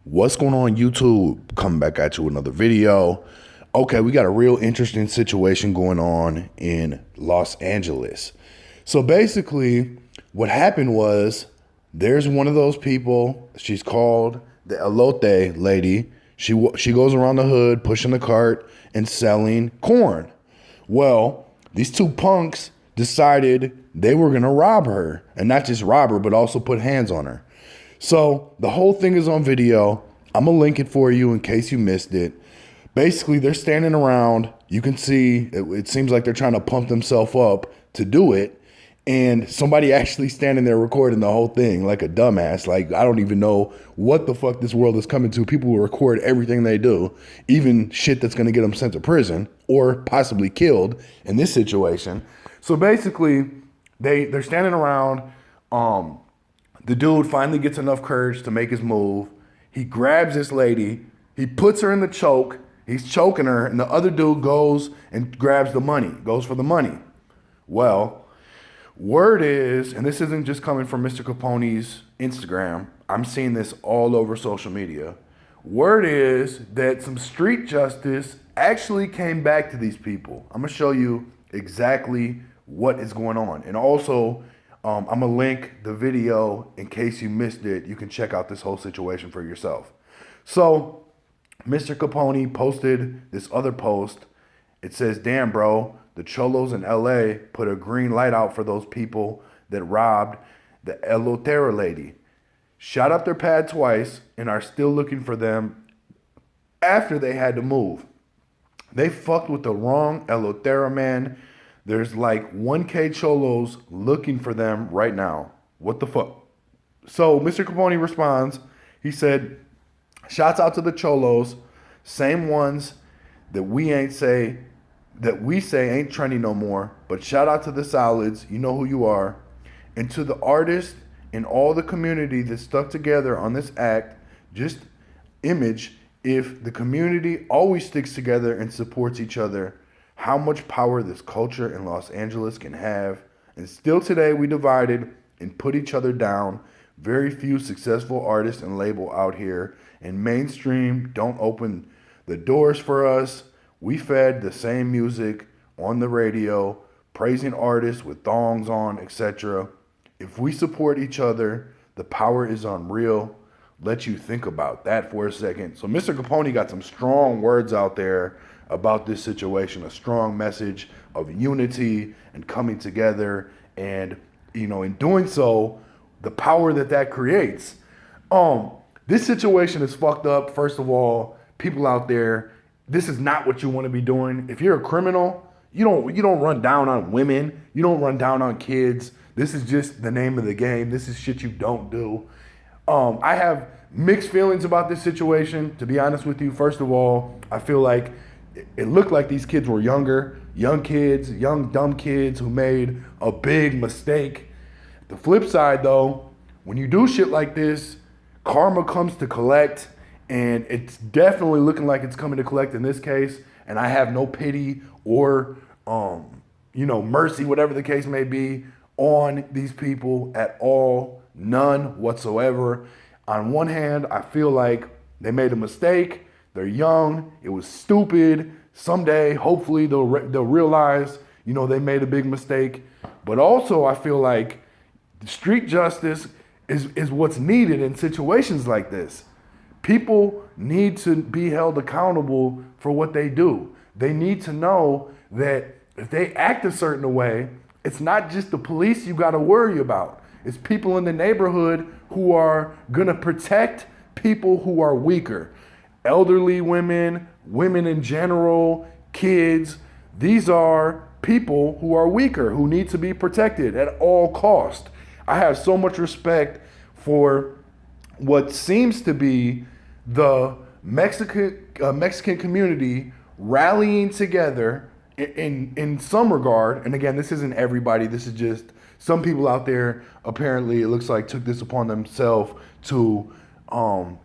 What's going on, YouTube? Coming back at you with another video. Okay, we got a real interesting situation going on in Los Angeles. So basically, what happened was there's one of those people. She's called the Elote lady. She goes around the hood pushing the cart and selling corn. Well, these two punks decided they were gonna rob her, and not just rob her, but also put hands on her. So the whole thing is on video. I'm gonna link it for you in case you missed it. Basically, they're standing around. You can see it seems like they're trying to pump themselves up to do it. And somebody actually standing there recording the whole thing like a dumbass. Like, I don't even know what the fuck this world is coming to. People will record everything they do, even shit that's gonna get them sent to prison or possibly killed in this situation. So basically, they're standing around. The dude finally gets enough courage to make his move. He grabs this lady. He puts her in the choke. He's choking her. And the other dude goes and grabs the money, goes for the money. Well, word is, and this isn't just coming from Mr. Capone-E's Instagram. I'm seeing this all over social media. Word is that some street justice actually came back to these people. I'm going to show you exactly what is going on. And also, I'm going to link the video in case you missed it. You can check out this whole situation for yourself. So, Mr. Capone posted this other post. It says, "Damn, bro, the Cholos in LA put a green light out for those people that robbed the ELOTE lady. Shot up their pad twice and are still looking for them after they had to move. They fucked with the wrong ELOTE man. There's like 1K Cholos looking for them right now. What the fuck?" So Mr. Capone responds. He said, "Shouts out to the Cholos, same ones that we say ain't trendy no more. But shout out to the Solids, you know who you are, and to the artists and all the community that stuck together on this act. Just image if the community always sticks together and supports each other, how much power this culture in Los Angeles can have. And still today we divided and put each other down. Very few successful artists and label out here. And mainstream don't open the doors for us. We fed the same music on the radio, praising artists with thongs on, etc. If we support each other, the power is unreal. Let you think about that for a second." So Mr. Capone got some strong words out there about this situation, a strong message of unity and coming together, and in doing so, the power that creates. This situation is fucked up. First of all, people out there, this is not what you want to be doing. If you're a criminal, you don't run down on women, you don't run down on kids. This is just the name of the game. This is shit you don't do. I have mixed feelings about this situation, to be honest with you. First of all, I feel like it looked like these kids were young kids, young dumb kids who made a big mistake. The flip side though, when you do shit like this, karma comes to collect, and it's definitely looking like it's coming to collect in this case. And I have no pity or mercy, whatever the case may be, on these people at all. None whatsoever. On one hand, I feel like they made a mistake. They're young. It was stupid. Someday, hopefully, they'll realize, they made a big mistake. But also, I feel like street justice is what's needed in situations like this. People need to be held accountable for what they do. They need to know that if they act a certain way, it's not just the police you got to worry about. It's people in the neighborhood who are going to protect people who are weaker. Elderly women, women in general, kids. These are people who are weaker, who need to be protected at all cost. I have so much respect for what seems to be the Mexican community rallying together in some regard. And again, this isn't everybody. This is just some people out there, apparently, it looks like, took this upon themselves to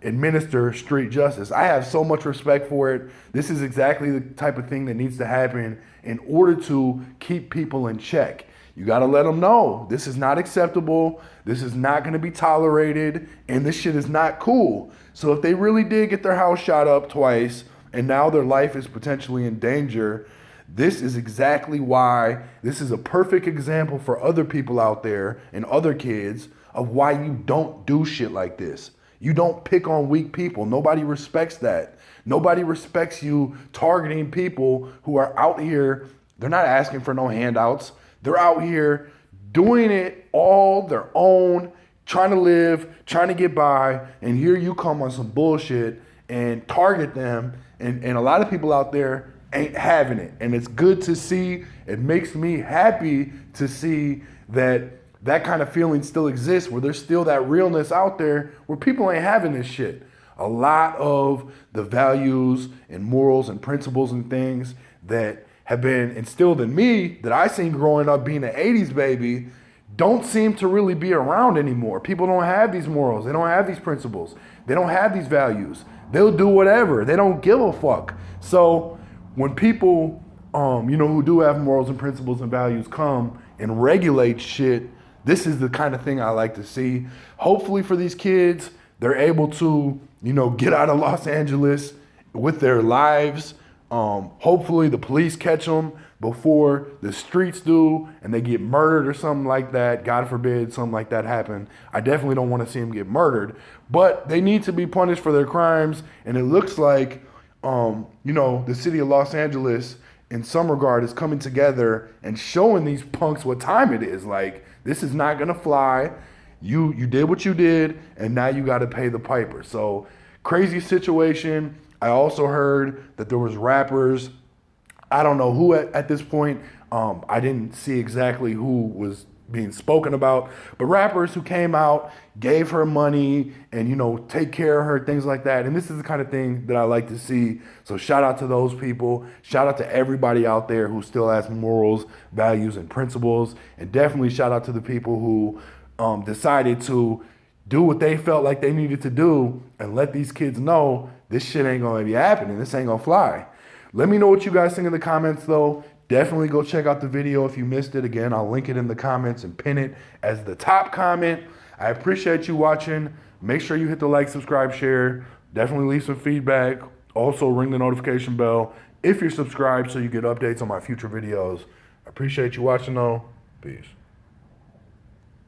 administer street justice. I have so much respect for it. This is exactly the type of thing that needs to happen in order to keep people in check. You got to let them know this is not acceptable. This is not going to be tolerated. And this shit is not cool. So if they really did get their house shot up twice and now their life is potentially in danger, this is exactly why this is a perfect example for other people out there and other kids of why you don't do shit like this. You don't pick on weak people. Nobody respects that. Nobody respects you targeting people who are out here. They're not asking for no handouts. They're out here doing it all their own, trying to live, trying to get by, and here you come on some bullshit and target them. And a lot of people out there ain't having it. And it's good to see. It makes me happy to see that that kind of feeling still exists, where there's still that realness out there where people ain't having this shit. A lot of the values and morals and principles and things that have been instilled in me that I seen growing up being an 80s baby don't seem to really be around anymore. People don't have these morals. They don't have these principles. They don't have these values. They'll do whatever. They don't give a fuck. So when people, who do have morals and principles and values come and regulate shit, this is the kind of thing I like to see. Hopefully for these kids, they're able to, get out of Los Angeles with their lives. Hopefully the police catch them before the streets do and they get murdered or something like that. God forbid something like that happen. I definitely don't want to see them get murdered, but they need to be punished for their crimes. And it looks like, the city of Los Angeles in some regard is coming together and showing these punks what time it is. Like, this is not going to fly. You did what you did, and now you got to pay the piper. So crazy situation. I also heard that there was rappers. I don't know who at this point. I didn't see exactly who was being spoken about, but rappers who came out, gave her money and, take care of her, things like that. And this is the kind of thing that I like to see. So shout out to those people. Shout out to everybody out there who still has morals, values, and principles. And definitely shout out to the people who decided to do what they felt like they needed to do and let these kids know this shit ain't gonna be happening. This ain't gonna fly. Let me know what you guys think in the comments though. Definitely go check out the video if you missed it. Again, I'll link it in the comments and pin it as the top comment. I appreciate you watching. Make sure you hit the like, subscribe, share. Definitely leave some feedback. Also ring the notification bell if you're subscribed so you get updates on my future videos. I appreciate you watching though. Peace.